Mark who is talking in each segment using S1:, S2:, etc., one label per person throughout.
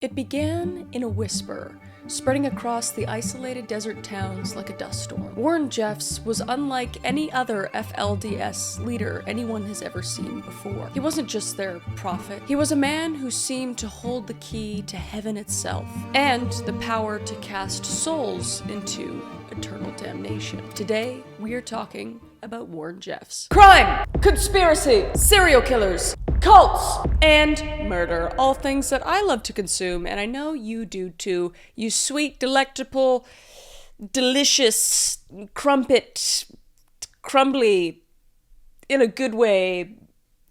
S1: It began in a whisper, spreading across the isolated desert towns like a dust storm. Warren Jeffs was unlike any other FLDS leader anyone has ever seen before. He wasn't just their prophet. He was a man who seemed to hold the key to heaven itself and the power to cast souls into eternal damnation. Today, we are talking about Warren Jeffs. Crime, conspiracy, serial killers, cults, and murder. All things that I love to consume, and I know you do too. You sweet, delectable, delicious, crumbly, in a good way,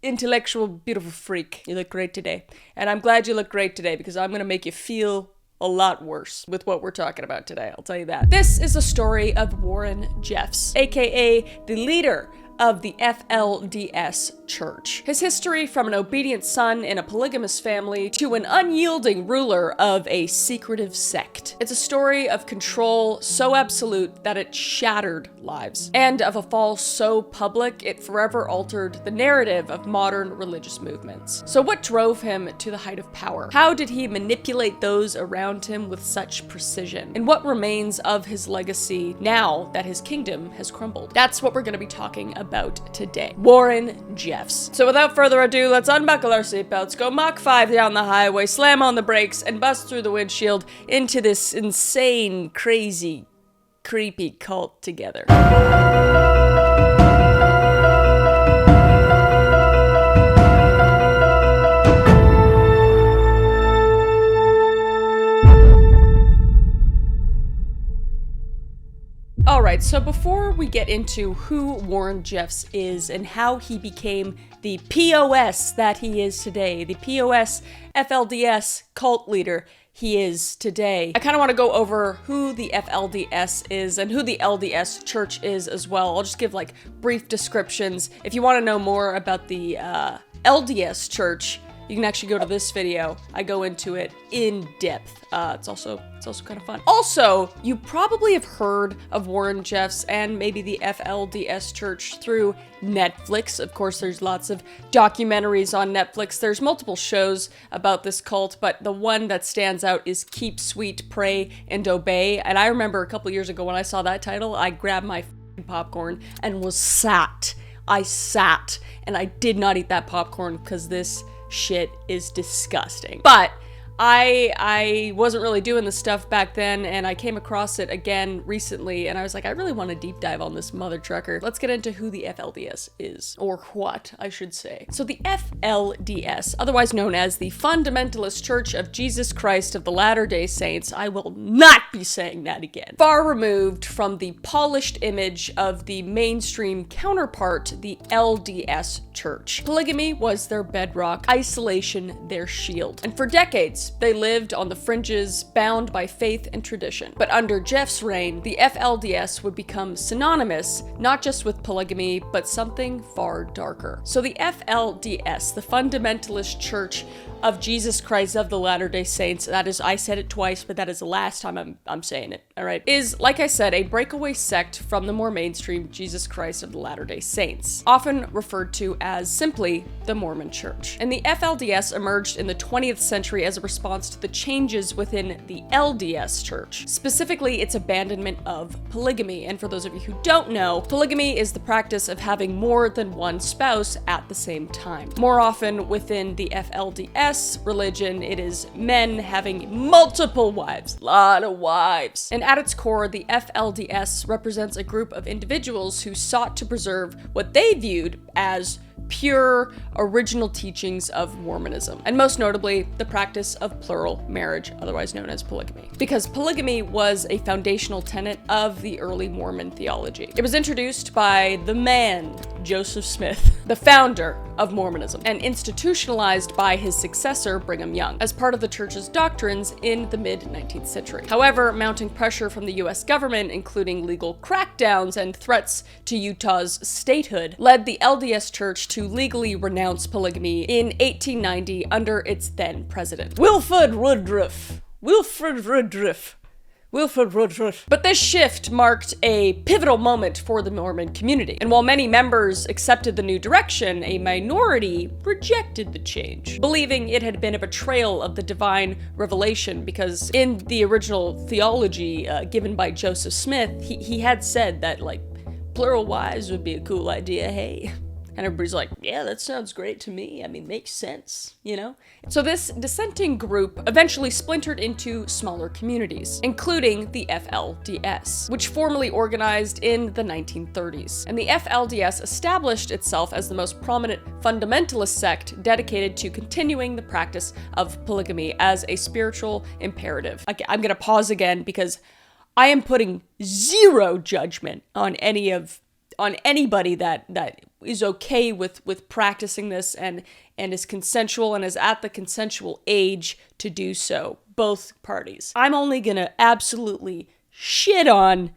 S1: intellectual, beautiful freak. You look great today. And I'm glad you look great today because I'm going to make you feel a lot worse with what we're talking about today, I'll tell you that. This is a story of Warren Jeffs, aka the leader of the FLDS Church. His history from an obedient son in a polygamous family to an unyielding ruler of a secretive sect. It's a story of control so absolute that it shattered lives, and of a fall so public it forever altered the narrative of modern religious movements. So what drove him to the height of power? How did he manipulate those around him with such precision? And what remains of his legacy now that his kingdom has crumbled? That's what we're going to be talking about today. Warren Jeffs. So without further ado, let's unbuckle our seatbelts, go Mach 5 down the highway, slam on the brakes, and bust through the windshield into this insane, crazy, creepy cult together. Alright, so before we get into who Warren Jeffs is and how he became the POS that he is today, the POS FLDS cult leader he is today, I kind of want to go over who the FLDS is and who the LDS Church is as well. I'll just give like brief descriptions. If you want to know more about the LDS Church, you can actually go to this video. I go into it in depth. It's also kind of fun. Also, you probably have heard of Warren Jeffs and maybe the FLDS Church through Netflix. Of course, there's lots of documentaries on Netflix. There's multiple shows about this cult, but the one that stands out is Keep Sweet, Pray, and Obey. And I remember a couple years ago when I saw that title, I grabbed my popcorn and was sat. I sat, and I did not eat that popcorn because this shit is disgusting. But I wasn't really doing this stuff back then, and I came across it again recently, and I was like, I really want to deep dive on this mother trucker. Let's get into who the FLDS is, or what, I should say. So the FLDS, otherwise known as the Fundamentalist Church of Jesus Christ of the Latter-day Saints, I will not be saying that again. Far removed from the polished image of the mainstream counterpart, the LDS Church. Polygamy was their bedrock, isolation their shield, and for decades, they lived on the fringes, bound by faith and tradition. But under Jeff's reign, the FLDS would become synonymous, not just with polygamy, but something far darker. So the FLDS, the Fundamentalist Church of Jesus Christ of the Latter-day Saints, that is, I said it twice, but that is the last time I'm saying it, all right, is, like I said, a breakaway sect from the more mainstream Jesus Christ of the Latter-day Saints, often referred to as simply the Mormon Church. And the FLDS emerged in the 20th century as a response to the changes within the LDS Church, specifically its abandonment of polygamy. And for those of you who don't know, polygamy is the practice of having more than one spouse at the same time. More often within the FLDS religion, it is men having multiple wives, a lot of wives. And at its core, the FLDS represents a group of individuals who sought to preserve what they viewed as pure, original teachings of Mormonism, and most notably, the practice of plural marriage, otherwise known as polygamy. Because polygamy was a foundational tenet of the early Mormon theology. It was introduced by the man, Joseph Smith, the founder of Mormonism, and institutionalized by his successor, Brigham Young, as part of the church's doctrines in the mid-19th century. However, mounting pressure from the US government, including legal crackdowns and threats to Utah's statehood, led the LDS Church to legally renounce polygamy in 1890 under its then president, Wilfred Woodruff. Wilfred Woodruff. But this shift marked a pivotal moment for the Mormon community. And while many members accepted the new direction, a minority rejected the change, believing it had been a betrayal of the divine revelation, because in the original theology given by Joseph Smith, he had said that, like, plural wives would be a cool idea, hey. And everybody's like, yeah, that sounds great to me. I mean, makes sense, you know? So this dissenting group eventually splintered into smaller communities, including the FLDS, which formally organized in the 1930s. And the FLDS established itself as the most prominent fundamentalist sect dedicated to continuing the practice of polygamy as a spiritual imperative. Okay, I'm gonna pause again because I am putting zero judgment on anybody that is okay with practicing this and is consensual and is at the consensual age to do so, both parties. I'm only gonna absolutely shit on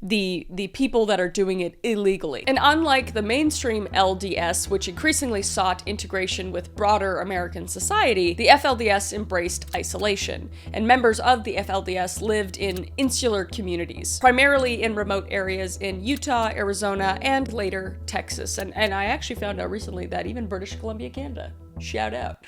S1: the people that are doing it illegally. And unlike the mainstream LDS, which increasingly sought integration with broader American society, the FLDS embraced isolation, and members of the FLDS lived in insular communities, primarily in remote areas in Utah, Arizona, and later Texas. And I actually found out recently that even British Columbia, Canada. Shout out.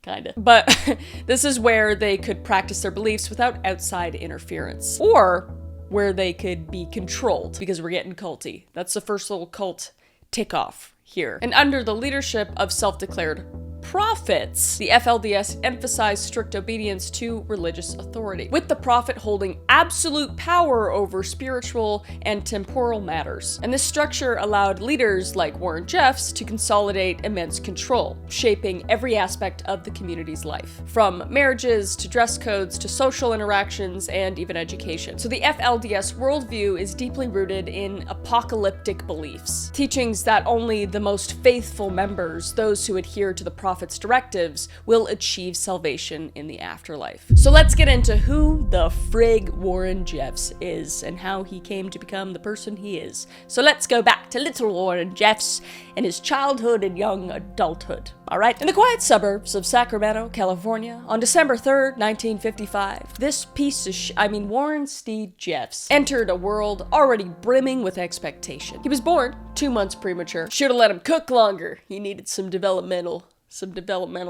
S1: Kinda. But this is where they could practice their beliefs without outside interference, or where they could be controlled, because we're getting culty. That's the first little cult tick off here. And under the leadership of self-declared prophets, the FLDS emphasized strict obedience to religious authority, with the prophet holding absolute power over spiritual and temporal matters. And this structure allowed leaders like Warren Jeffs to consolidate immense control, shaping every aspect of the community's life, from marriages to dress codes to social interactions and even education. So the FLDS worldview is deeply rooted in apocalyptic beliefs, teachings that only the most faithful members, those who adhere to the prophet's directives, will achieve salvation in the afterlife. So let's get into who the frig Warren Jeffs is and how he came to become the person he is. So let's go back to little Warren Jeffs in his childhood and young adulthood. Alright, in the quiet suburbs of Sacramento, California, on December 3rd, 1955, this piece of Warren Steed Jeffs entered a world already brimming with expectation. He was born 2 months premature. Should've let him cook longer. He needed some developmental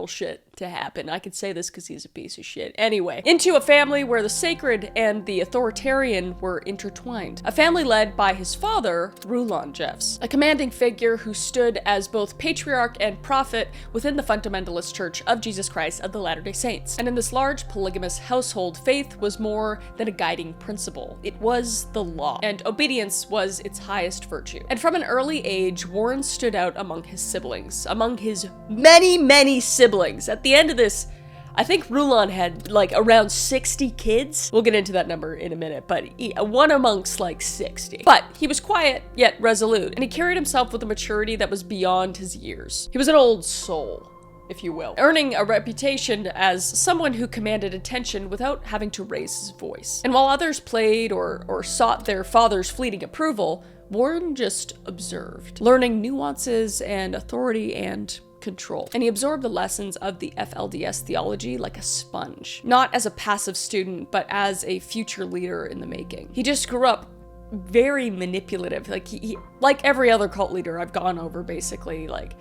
S1: shit to happen. I could say this because he's a piece of shit. Anyway, into a family where the sacred and the authoritarian were intertwined. A family led by his father, Rulon Jeffs, a commanding figure who stood as both patriarch and prophet within the Fundamentalist Church of Jesus Christ of the Latter-day Saints. And in this large polygamous household, faith was more than a guiding principle. It was the law, and obedience was its highest virtue. And from an early age, Warren stood out among his siblings, among his many siblings. At the end of this, I think Rulon had like around 60 kids. We'll get into that number in a minute, but one amongst like 60. But he was quiet, yet resolute, and he carried himself with a maturity that was beyond his years. He was an old soul, if you will, earning a reputation as someone who commanded attention without having to raise his voice. And while others played or sought their father's fleeting approval, Warren just observed, learning nuances and authority and control. And he absorbed the lessons of the FLDS theology like a sponge, not as a passive student, but as a future leader in the making. He just grew up very manipulative, like he like every other cult leader I've gone over, basically, like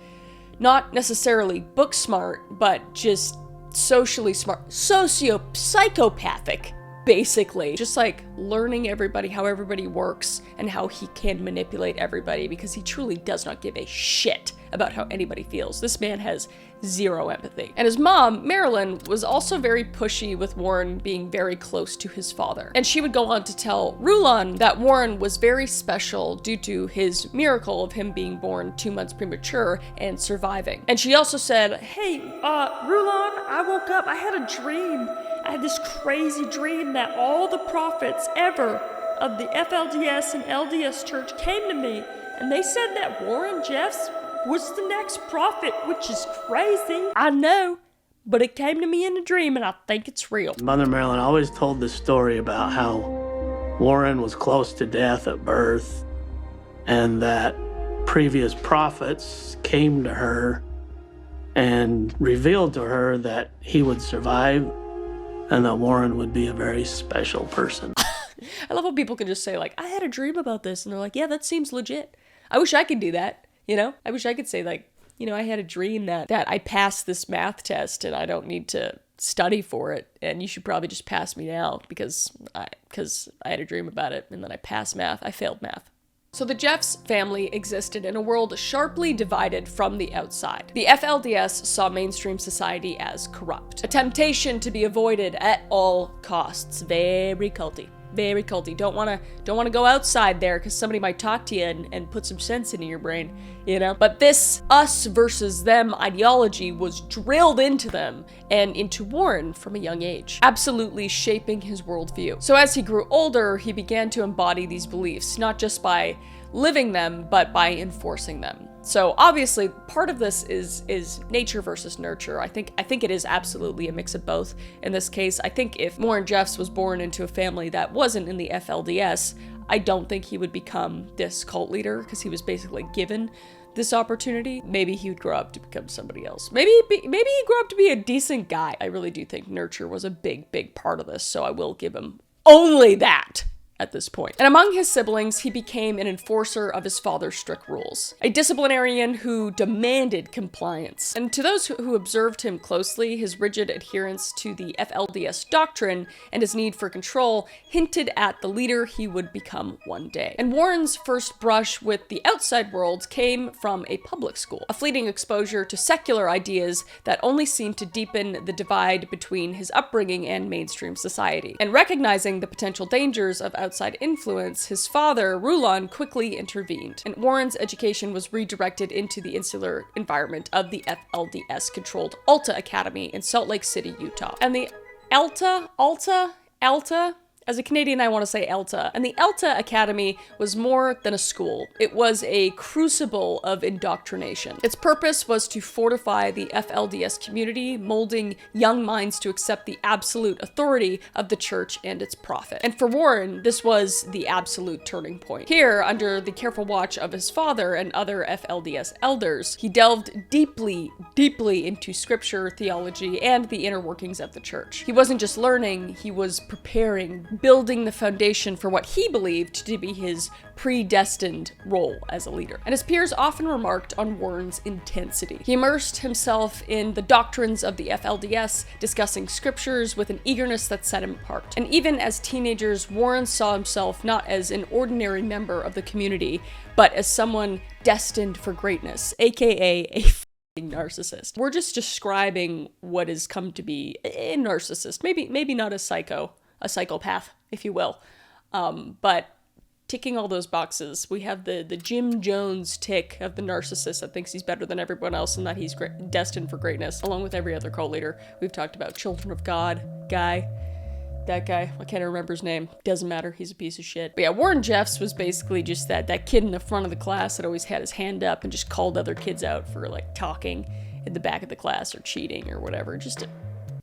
S1: not necessarily book smart, but just socially smart, psychopathic, basically. Just like learning how everybody works and how he can manipulate everybody, because he truly does not give a shit about how anybody feels. This man has zero empathy. And his mom, Marilyn, was also very pushy with Warren being very close to his father. And she would go on to tell Rulon that Warren was very special due to his miracle of him being born 2 months premature and surviving. And she also said, hey, Rulon, I woke up, I had a dream. I had this crazy dream that all the prophets ever of the FLDS and LDS church came to me, and they said that Warren Jeffs was the next prophet, which is crazy. I know, but it came to me in a dream, and I think it's real.
S2: Mother Marilyn always told this story about how Warren was close to death at birth, and that previous prophets came to her and revealed to her that he would survive and that Warren would be a very special person.
S1: I love how people can just say, like, I had a dream about this, and they're like, yeah, that seems legit. I wish I could do that, you know? I wish I could say, like, you know, I had a dream that I passed this math test and I don't need to study for it, and you should probably just pass me now because I had a dream about it, and then I passed math. I failed math. So the Jeffs family existed in a world sharply divided from the outside. The FLDS saw mainstream society as corrupt, a temptation to be avoided at all costs. Very culty. Very culty. Don't want to go outside there because somebody might talk to you and put some sense into your brain, you know? But this us versus them ideology was drilled into them and into Warren from a young age, absolutely shaping his worldview. So as he grew older, he began to embody these beliefs, not just by living them, but by enforcing them. So obviously, part of this is nature versus nurture. I think it is absolutely a mix of both. In this case, I think if Warren Jeffs was born into a family that wasn't in the FLDS, I don't think he would become this cult leader because he was basically given this opportunity. Maybe he would grow up to become somebody else. Maybe he'd grow up to be a decent guy. I really do think nurture was a big part of this, so I will give him only that at this point. And among his siblings, he became an enforcer of his father's strict rules, a disciplinarian who demanded compliance. And to those who observed him closely, his rigid adherence to the FLDS doctrine and his need for control hinted at the leader he would become one day. And Warren's first brush with the outside world came from a public school, a fleeting exposure to secular ideas that only seemed to deepen the divide between his upbringing and mainstream society. And recognizing the potential dangers of outside influence, his father, Rulon, quickly intervened, and Warren's education was redirected into the insular environment of the FLDS-controlled Alta Academy in Salt Lake City, Utah. And the Alta, as a Canadian, I want to say Alta. And the Alta Academy was more than a school. It was a crucible of indoctrination. Its purpose was to fortify the FLDS community, molding young minds to accept the absolute authority of the church and its prophet. And for Warren, this was the absolute turning point. Here, under the careful watch of his father and other FLDS elders, he delved deeply into scripture, theology, and the inner workings of the church. He wasn't just learning, he was preparing, building the foundation for what he believed to be his predestined role as a leader. And his peers often remarked on Warren's intensity. He immersed himself in the doctrines of the FLDS, discussing scriptures with an eagerness that set him apart. And even as teenagers, Warren saw himself not as an ordinary member of the community, but as someone destined for greatness, aka a narcissist. We're just describing what has come to be a narcissist, maybe not a psychopath, if you will. But ticking all those boxes, we have the Jim Jones tick of the narcissist that thinks he's better than everyone else and that he's destined for greatness, along with every other cult leader. We've talked about Children of God guy. That guy, I can't remember his name. Doesn't matter, he's a piece of shit. But yeah, Warren Jeffs was basically just that kid in the front of the class that always had his hand up and just called other kids out for like talking in the back of the class or cheating or whatever. Just a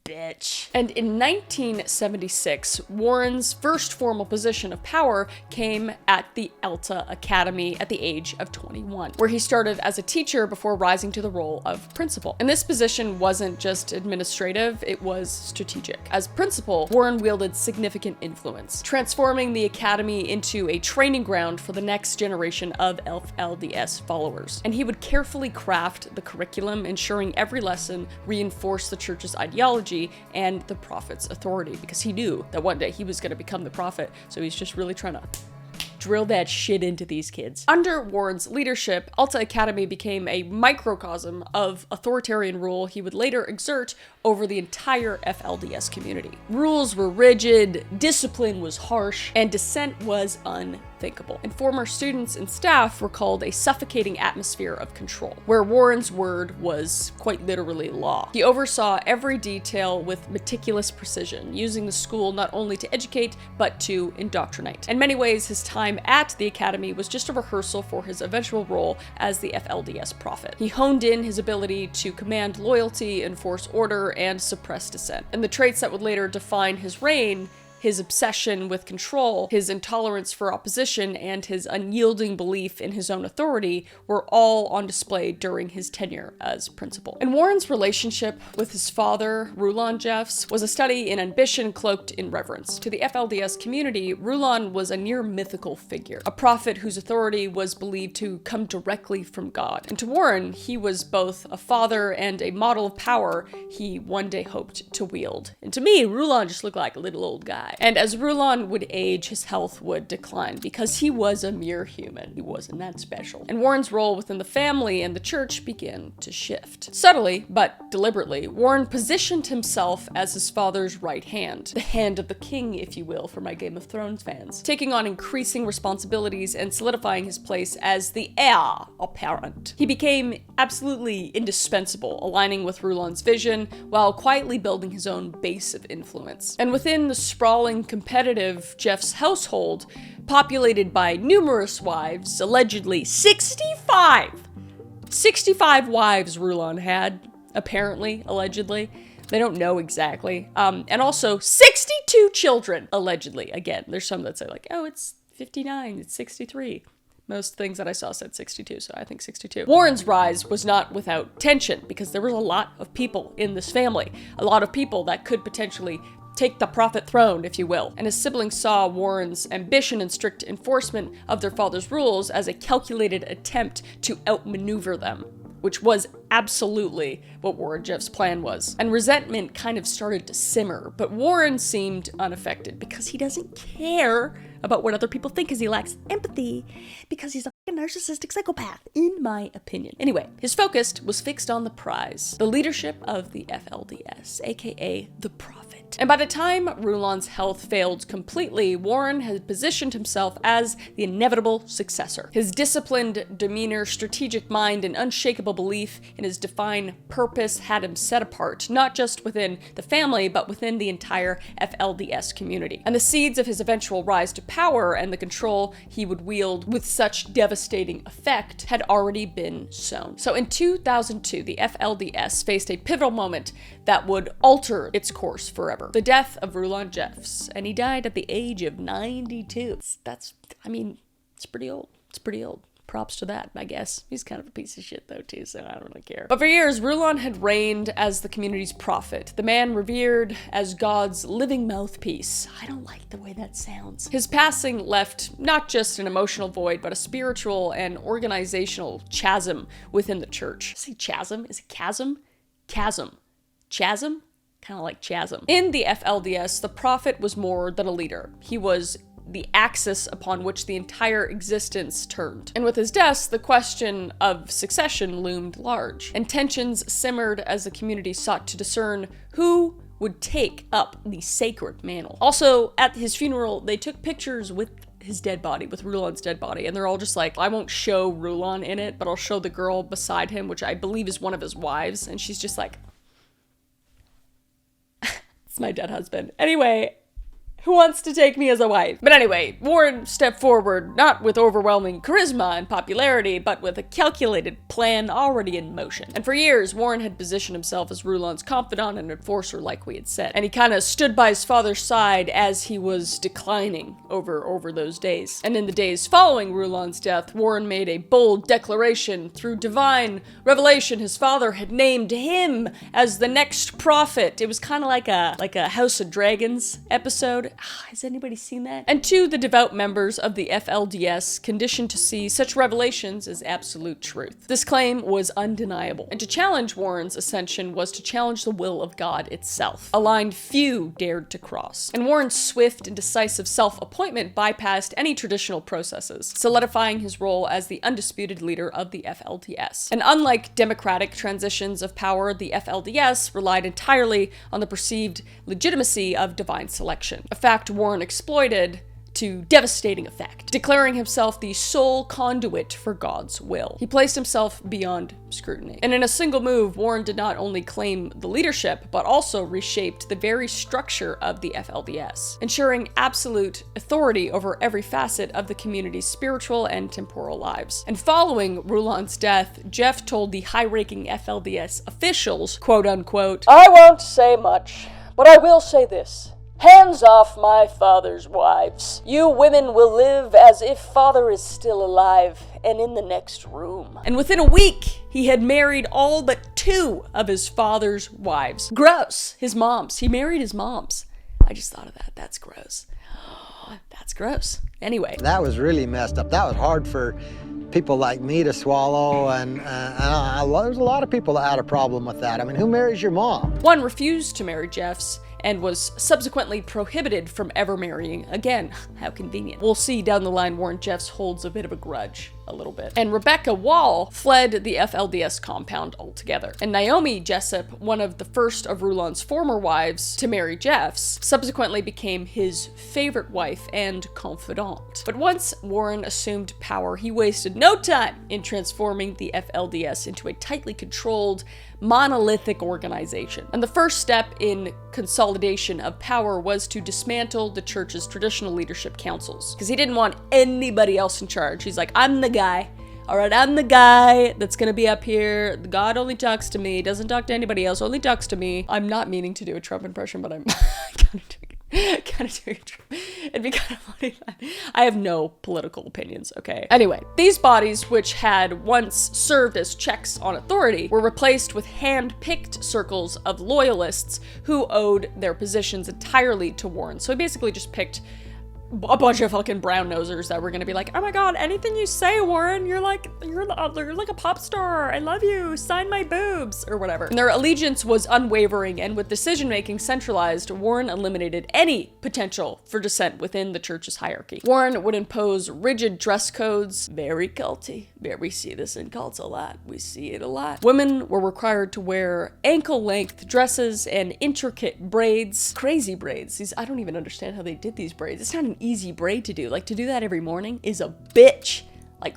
S1: bitch. And in 1976, Warren's first formal position of power came at the Alta Academy at the age of 21, where he started as a teacher before rising to the role of principal. And this position wasn't just administrative, it was strategic. As principal, Warren wielded significant influence, transforming the academy into a training ground for the next generation of FLDS followers. And he would carefully craft the curriculum, ensuring every lesson reinforced the church's ideology and the prophet's authority, because he knew that one day he was going to become the prophet, so he's just really trying to drill that shit into these kids. Under Warren's leadership, Alta Academy became a microcosm of authoritarian rule he would later exert over the entire FLDS community. Rules were rigid, discipline was harsh, and dissent was unthinkable. And former students and staff recalled a suffocating atmosphere of control, where Warren's word was quite literally law. He oversaw every detail with meticulous precision, using the school not only to educate, but to indoctrinate. In many ways, his time at the academy was just a rehearsal for his eventual role as the FLDS prophet. He honed in his ability to command loyalty, enforce order, and suppress dissent. And the traits that would later define his reign, his obsession with control, his intolerance for opposition, and his unyielding belief in his own authority were all on display during his tenure as principal. And Warren's relationship with his father, Rulon Jeffs, was a study in ambition cloaked in reverence. To the FLDS community, Rulon was a near mythical figure, a prophet whose authority was believed to come directly from God. And to Warren, he was both a father and a model of power he one day hoped to wield. And to me, Rulon just looked like a little old guy. And as Rulon would age, his health would decline because he was a mere human. He wasn't that special. And Warren's role within the family and the church began to shift. Subtly, but deliberately, Warren positioned himself as his father's right hand, the hand of the king, if you will, for my Game of Thrones fans, taking on increasing responsibilities and solidifying his place as the heir apparent. He became absolutely indispensable, aligning with Rulon's vision while quietly building his own base of influence. And within the sprawling, competitive Jeffs household, populated by numerous wives, allegedly 65 wives Rulon had, apparently, allegedly. They don't know exactly. And also 62 children, allegedly. Again, there's some that say like, oh, it's 59, it's 63. Most things that I saw said 62, so I think 62. Warren's rise was not without tension because there was a lot of people in this family, a lot of people that could potentially take the prophet throne, if you will. And his siblings saw Warren's ambition and strict enforcement of their father's rules as a calculated attempt to outmaneuver them, which was absolutely what Warren Jeffs' plan was. And resentment kind of started to simmer, but Warren seemed unaffected because he doesn't care about what other people think because he lacks empathy because he's a narcissistic psychopath, in my opinion. Anyway, his focus was fixed on the prize, the leadership of the FLDS, aka the prophet. And by the time Rulon's health failed completely, Warren had positioned himself as the inevitable successor. His disciplined demeanor, strategic mind, and unshakable belief in his defined purpose had him set apart, not just within the family, but within the entire FLDS community. And the seeds of his eventual rise to power and the control he would wield with such devastating effect had already been sown. So in 2002, the FLDS faced a pivotal moment that would alter its course forever. The death of Rulon Jeffs, and he died at the age of 92. It's pretty old. It's pretty old. Props to that, I guess. He's kind of a piece of shit, though, too, so I don't really care. But for years, Rulon had reigned as the community's prophet, the man revered as God's living mouthpiece. I don't like the way that sounds. His passing left not just an emotional void, but a spiritual and organizational chasm within the church. Is it chasm? Is it chasm? Chasm. Chasm? Kind of like chasm. In the FLDS, the prophet was more than a leader. He was the axis upon which the entire existence turned. And with his death, the question of succession loomed large, and tensions simmered as the community sought to discern who would take up the sacred mantle. Also, at his funeral, they took pictures with his dead body, with Rulon's dead body, and they're all just like, I won't show Rulon in it, but I'll show the girl beside him, which I believe is one of his wives, and she's just like, it's my dead husband. Anyway, who wants to take me as a wife? But anyway, Warren stepped forward, not with overwhelming charisma and popularity, but with a calculated plan already in motion. And for years, Warren had positioned himself as Rulon's confidant and enforcer, like we had said. And he kind of stood by his father's side as he was declining over those days. And in the days following Rulon's death, Warren made a bold declaration. Through divine revelation, his father had named him as the next prophet. It was kind of like a House of Dragons episode. Has anybody seen that? And to the devout members of the FLDS, conditioned to see such revelations as absolute truth. This claim was undeniable, and to challenge Warren's ascension was to challenge the will of God itself, a line few dared to cross. And Warren's swift and decisive self-appointment bypassed any traditional processes, solidifying his role as the undisputed leader of the FLDS. And unlike democratic transitions of power, the FLDS relied entirely on the perceived legitimacy of divine selection. A fact Warren exploited to devastating effect, declaring himself the sole conduit for God's will. He placed himself beyond scrutiny. And in a single move, Warren did not only claim the leadership, but also reshaped the very structure of the FLDS, ensuring absolute authority over every facet of the community's spiritual and temporal lives. And following Rulon's death, Jeff told the high-ranking FLDS officials, quote unquote, "I won't say much, but I will say this. "Hands off my father's wives. You women will live as if father is still alive and in the next room." And within a week, he had married all but 2 of his father's wives. Gross. His moms. He married his moms. I just thought of that. That's gross. That's gross. Anyway.
S3: That was really messed up. That was hard for people like me to swallow, and there's a lot of people that had a problem with that. I mean, who marries your mom?
S1: One refused to marry Jeffs and was subsequently prohibited from ever marrying again. How convenient. We'll see down the line Warren Jeffs holds a bit of a grudge, a little bit. And Rebecca Wall fled the FLDS compound altogether. And Naomi Jessup, one of the first of Rulon's former wives to marry Jeffs, subsequently became his favorite wife and confidant. But once Warren assumed power, he wasted no time in transforming the FLDS into a tightly controlled, monolithic organization. And the first step in consolidation of power was to dismantle the church's traditional leadership councils, because he didn't want anybody else in charge. He's like, I'm the guy. All right, I'm the guy that's gonna be up here. God only talks to me, doesn't talk to anybody else, only talks to me. I'm not meaning to do a Trump impression, but I'm kind of doing Trump. It'd be kind of funny. I have no political opinions, okay? Anyway, these bodies, which had once served as checks on authority, were replaced with hand-picked circles of loyalists who owed their positions entirely to Warren. So he basically just picked a bunch of fucking brown nosers that were gonna be like, oh my god, anything you say, Warren, you're like a pop star, I love you, sign my boobs, or whatever. And their allegiance was unwavering, and with decision-making centralized, Warren eliminated any potential for dissent within the church's hierarchy. Warren would impose rigid dress codes, very culty. We see this in cults a lot. We see it a lot. Women were required to wear ankle-length dresses and intricate braids, crazy braids. I don't even understand how they did these braids. It's not an easy braid to do. Like, to do that every morning is a bitch. Like,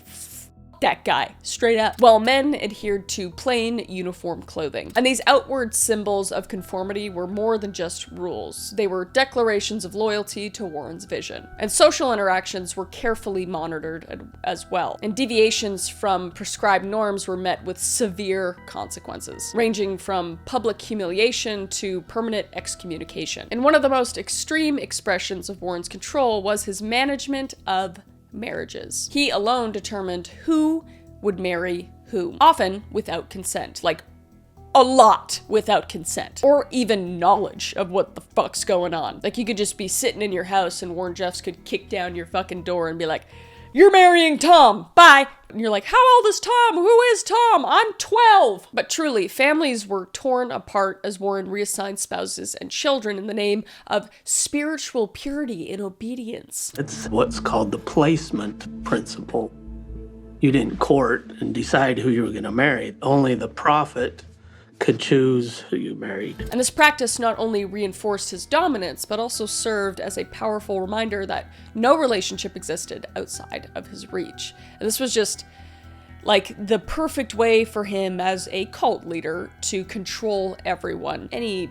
S1: that guy, straight up. While men adhered to plain uniform clothing. And these outward symbols of conformity were more than just rules. They were declarations of loyalty to Warren's vision. And social interactions were carefully monitored as well. And deviations from prescribed norms were met with severe consequences, ranging from public humiliation to permanent excommunication. And one of the most extreme expressions of Warren's control was his management of marriages. He alone determined who would marry whom, often without consent, like a lot without consent, or even knowledge of what the fuck's going on. Like, you could just be sitting in your house and Warren Jeffs could kick down your fucking door and be like, you're marrying Tom, bye. And you're like, how old is Tom? Who is Tom? I'm 12. But truly, families were torn apart as Warren reassigned spouses and children in the name of spiritual purity and obedience.
S2: It's what's called the placement principle. You didn't court and decide who you were going to marry. Only the prophet could choose who you married.
S1: And this practice not only reinforced his dominance, but also served as a powerful reminder that no relationship existed outside of his reach. And this was just like the perfect way for him as a cult leader to control everyone. Any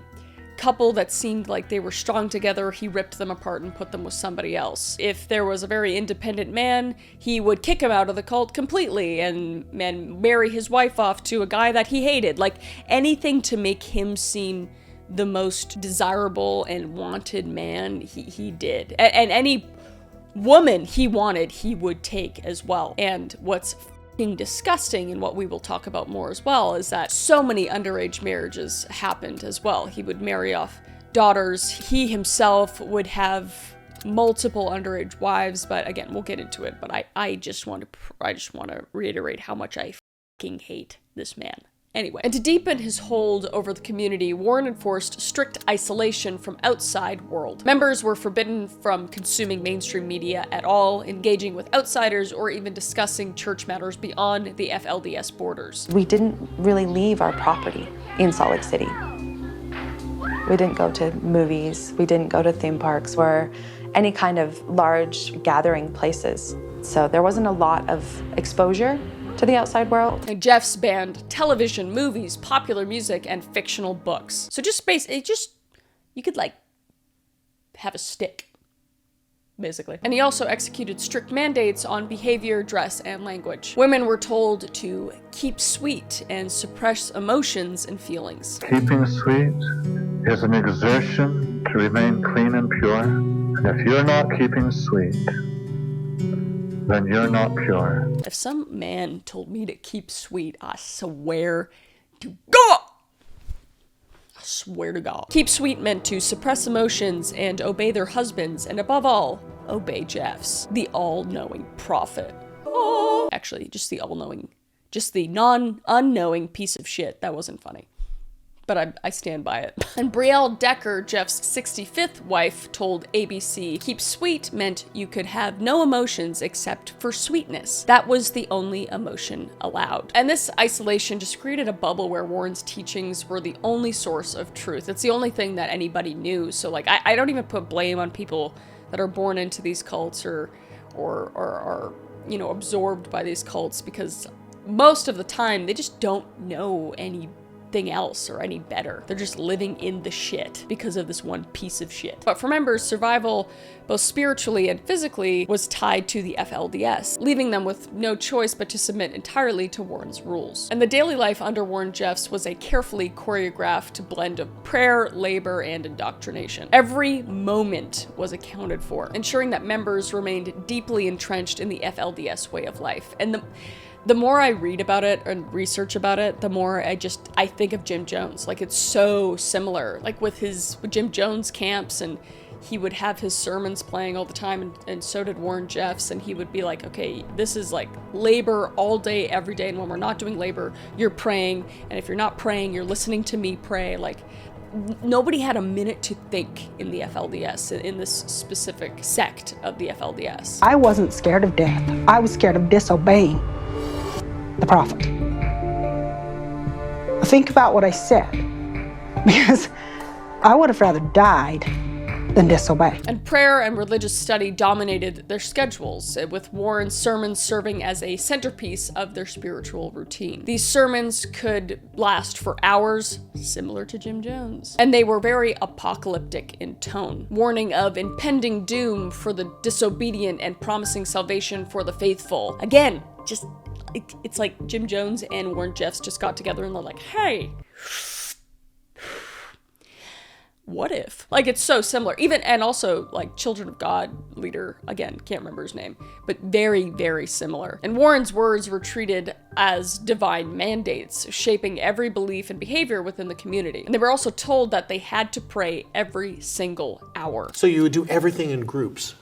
S1: couple that seemed like they were strong together, he ripped them apart and put them with somebody else. If there was a very independent man, he would kick him out of the cult completely and marry his wife off to a guy that he hated. Like, anything to make him seem the most desirable and wanted man, he did. And any woman he wanted, he would take as well. And what's disgusting, and what we will talk about more as well, is that so many underage marriages happened as well. He would marry off daughters. He himself would have multiple underage wives, but again, we'll get into it. But I just want to reiterate how much I fucking hate this man. Anyway, and to deepen his hold over the community, Warren enforced strict isolation from outside world. Members were forbidden from consuming mainstream media at all, engaging with outsiders, or even discussing church matters beyond the FLDS borders.
S4: We didn't really leave our property in Salt Lake City. We didn't go to movies, we didn't go to theme parks or any kind of large gathering places. So there wasn't a lot of exposure to the outside world.
S1: And Jeffs banned television, movies, popular music, and fictional books. So you could like have a stick, basically. And he also executed strict mandates on behavior, dress, and language. Women were told to keep sweet and suppress emotions and feelings.
S5: Keeping sweet is an exertion to to remain clean and pure. And if you're not keeping sweet, then you're not pure.
S1: If some man told me to keep sweet, I swear to God. I swear to God. Keep sweet meant to suppress emotions and obey their husbands, and above all, obey Jeffs, the all-knowing prophet. Oh. Actually, just the all-knowing, just the unknowing piece of shit. That wasn't funny. But I stand by it. And Brielle Decker, Jeff's 65th wife, told ABC, keep sweet meant you could have no emotions except for sweetness. That was the only emotion allowed. And this isolation just created a bubble where Warren's teachings were the only source of truth. It's the only thing that anybody knew. So like, I don't even put blame on people that are born into these cults or are, you know, absorbed by these cults, because most of the time they just don't know anything else or any better. They're just living in the shit because of this one piece of shit. But for members, survival, both spiritually and physically, was tied to the FLDS, leaving them with no choice but to submit entirely to Warren's rules. And the daily life under Warren Jeffs was a carefully choreographed blend of prayer, labor, and indoctrination. Every moment was accounted for, ensuring that members remained deeply entrenched in the FLDS way of life. And the more I read about it and research about it, the more I think of Jim Jones. Like, it's so similar, like with Jim Jones camps, and he would have his sermons playing all the time, and so did Warren Jeffs, and he would be like, okay, this is like labor all day, every day, and when we're not doing labor, you're praying, and if you're not praying, you're listening to me pray. Like, nobody had a minute to think in the FLDS, in this specific sect of the FLDS.
S6: I wasn't scared of death. I was scared of disobeying the prophet. Think about what I said, because I would have rather died than disobey.
S1: And prayer and religious study dominated their schedules, with Warren's sermons serving as a centerpiece of their spiritual routine. These sermons could last for hours, similar to Jim Jones, and they were very apocalyptic in tone, warning of impending doom for the disobedient and promising salvation for the faithful. Again, it's like Jim Jones and Warren Jeffs just got together and they're like, hey, what if? Like, it's so similar. Even, and also, like, Children of God leader, again, can't remember his name, but very, very similar. And Warren's words were treated as divine mandates, shaping every belief and behavior within the community. And they were also told that they had to pray every single hour.
S7: So you would do everything in groups?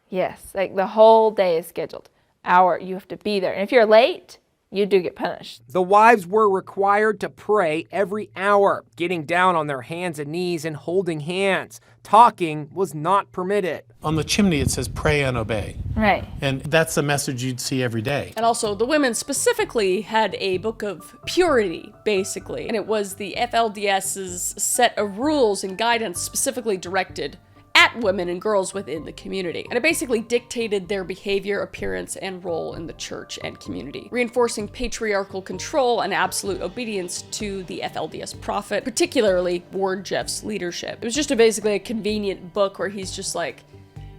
S8: Yes, like the whole day is scheduled. Hour, you have to be there. And if you're late, you do get punished.
S9: The wives were required to pray every hour, getting down on their hands and knees and holding hands. Talking was not permitted.
S7: On the chimney it says pray and obey.
S8: Right.
S7: And that's a message you'd see every day.
S1: And also, the women specifically had a book of purity, basically. And it was the FLDS's set of rules and guidance specifically directed at women and girls within the community. And it basically dictated their behavior, appearance, and role in the church and community, reinforcing patriarchal control and absolute obedience to the FLDS prophet, particularly Warren Jeffs' leadership. It was just basically a convenient book where he's just like,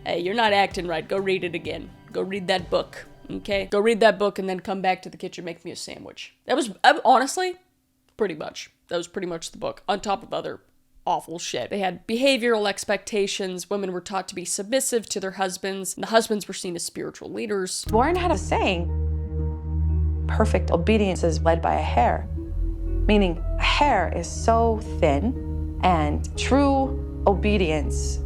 S1: hey, you're not acting right, go read it again. Go read that book, okay? Go read that book and then come back to the kitchen, make me a sandwich. That was, honestly, pretty much the book, on top of other awful shit. They had behavioral expectations. Women were taught to be submissive to their husbands, and the husbands were seen as spiritual leaders.
S4: Warren had a saying, perfect obedience is led by a hair, meaning a hair is so thin, and true obedience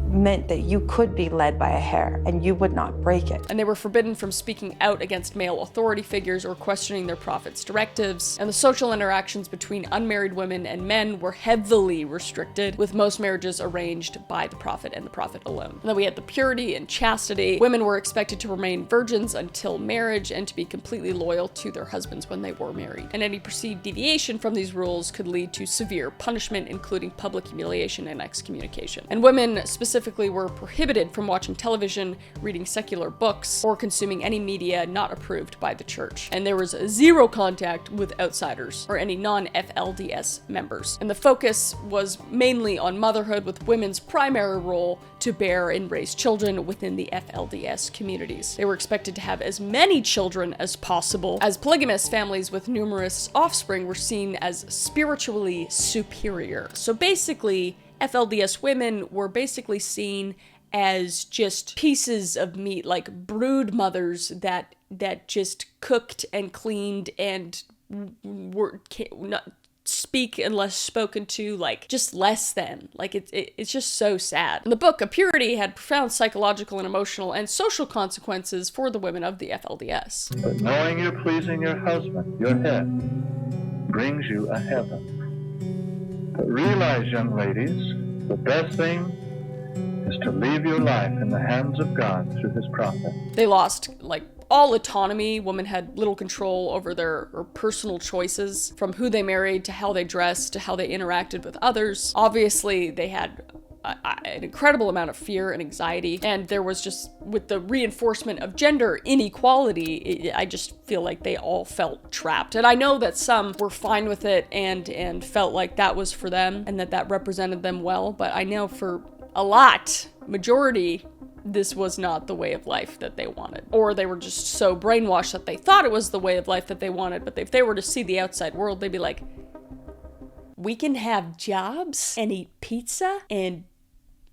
S4: meant that you could be led by a hair and you would not break it.
S1: And they were forbidden from speaking out against male authority figures or questioning their prophet's directives. And the social interactions between unmarried women and men were heavily restricted, with most marriages arranged by the prophet and the prophet alone. And then we had the purity and chastity. Women were expected to remain virgins until marriage and to be completely loyal to their husbands when they were married. And any perceived deviation from these rules could lead to severe punishment, including public humiliation and excommunication. And women specifically were prohibited from watching television, reading secular books, or consuming any media not approved by the church. And there was zero contact with outsiders or any non-FLDS members. And the focus was mainly on motherhood, with women's primary role to bear and raise children within the FLDS communities. They were expected to have as many children as possible, as polygamous families with numerous offspring were seen as spiritually superior. So basically, FLDS women were basically seen as just pieces of meat, like brood mothers that just cooked and cleaned and were not speak unless spoken to, like just less than. Like it's just so sad. In the book, A Purity had profound psychological and emotional and social consequences for the women of the FLDS.
S5: But knowing you're pleasing your husband, your head, brings you a heaven. But realize, young ladies, the best thing is to leave your life in the hands of God through his prophet.
S1: They lost, like, all autonomy. Women had little control over their personal choices, from who they married to how they dressed to how they interacted with others. Obviously, they had an incredible amount of fear and anxiety, and there was just, with the reinforcement of gender inequality, I just feel like they all felt trapped. And I know that some were fine with it and felt like that was for them and that represented them well, but I know for a majority, this was not the way of life that they wanted. Or they were just so brainwashed that they thought it was the way of life that they wanted, but if they were to see the outside world, they'd be like, we can have jobs and eat pizza and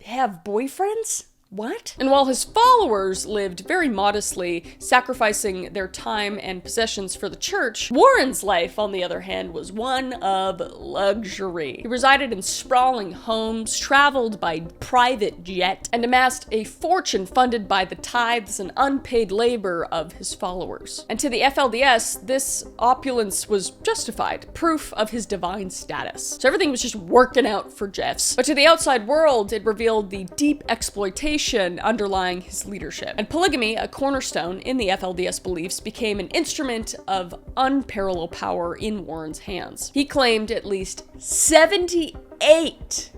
S1: have boyfriends? What? And while his followers lived very modestly, sacrificing their time and possessions for the church, Warren's life, on the other hand, was one of luxury. He resided in sprawling homes, traveled by private jet, and amassed a fortune funded by the tithes and unpaid labor of his followers. And to the FLDS, this opulence was justified, proof of his divine status. So everything was just working out for Jeffs. But to the outside world, it revealed the deep exploitation underlying his leadership. And polygamy, a cornerstone in the FLDS beliefs, became an instrument of unparalleled power in Warren's hands. He claimed at least 78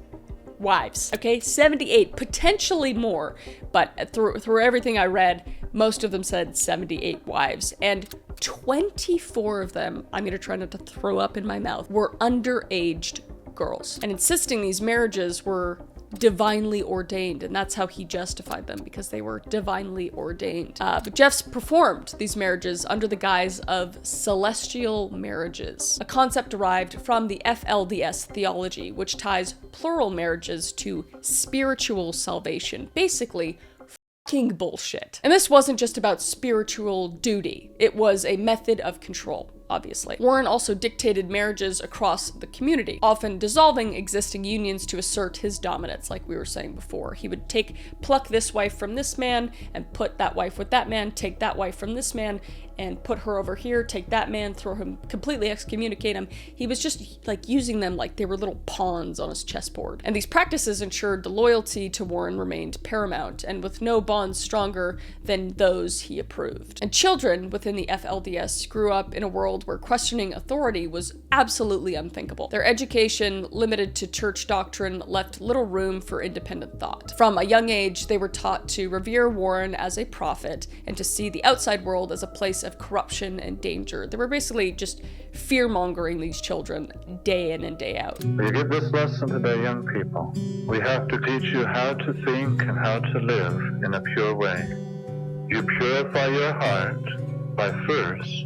S1: wives, okay? 78, potentially more, but through everything I read, most of them said 78 wives, and 24 of them, I'm gonna try not to throw up in my mouth, were underaged girls, and insisting these marriages were divinely ordained, and that's how he justified them, because they were divinely ordained. But Jeffs performed these marriages under the guise of celestial marriages, a concept derived from the FLDS theology, which ties plural marriages to spiritual salvation. Basically, fucking bullshit. And this wasn't just about spiritual duty, it was a method of control. Obviously. Warren also dictated marriages across the community, often dissolving existing unions to assert his dominance, like we were saying before. He would pluck this wife from this man and put that wife with that man, take that wife from this man and put her over here, take that man, throw him, completely excommunicate him. He was just like using them like they were little pawns on his chessboard. And these practices ensured the loyalty to Warren remained paramount, and with no bonds stronger than those he approved. And children within the FLDS grew up in a world where questioning authority was absolutely unthinkable. Their education, limited to church doctrine, left little room for independent thought. From a young age, they were taught to revere Warren as a prophet and to see the outside world as a place of corruption and danger. They were basically just fear-mongering these children day in and day out.
S5: We give this lesson to the young people. We have to teach you how to think and how to live in a pure way. You purify your heart by first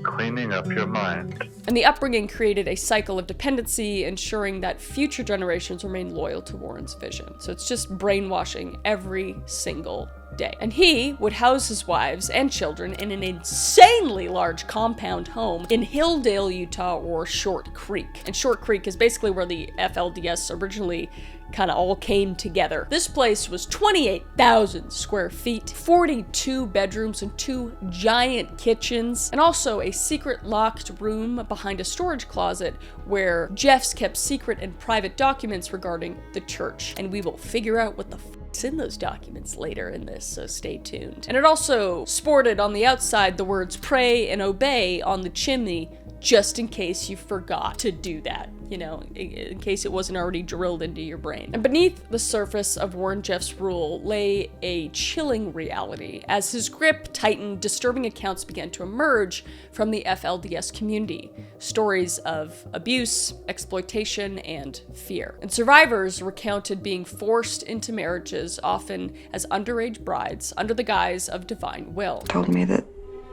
S5: cleaning up your mind.
S1: And the upbringing created a cycle of dependency, ensuring that future generations remain loyal to Warren's vision. So it's just brainwashing every single day. And he would house his wives and children in an insanely large compound home in Hilldale, Utah, or Short Creek. And Short Creek is basically where the FLDS originally kind of all came together. This place was 28,000 square feet, 42 bedrooms and 2 giant kitchens, and also a secret locked room behind a storage closet where Jeffs kept secret and private documents regarding the church. And we will figure out what the f***'s in those documents later in this, so stay tuned. And it also sported on the outside the words "pray and obey" on the chimney, just in case you forgot to do that, you know, in case it wasn't already drilled into your brain. And beneath the surface of Warren Jeffs' rule lay a chilling reality. As his grip tightened, disturbing accounts began to emerge from the FLDS community. Stories of abuse, exploitation, and fear. And survivors recounted being forced into marriages, often as underage brides, under the guise of divine will.
S10: Told me that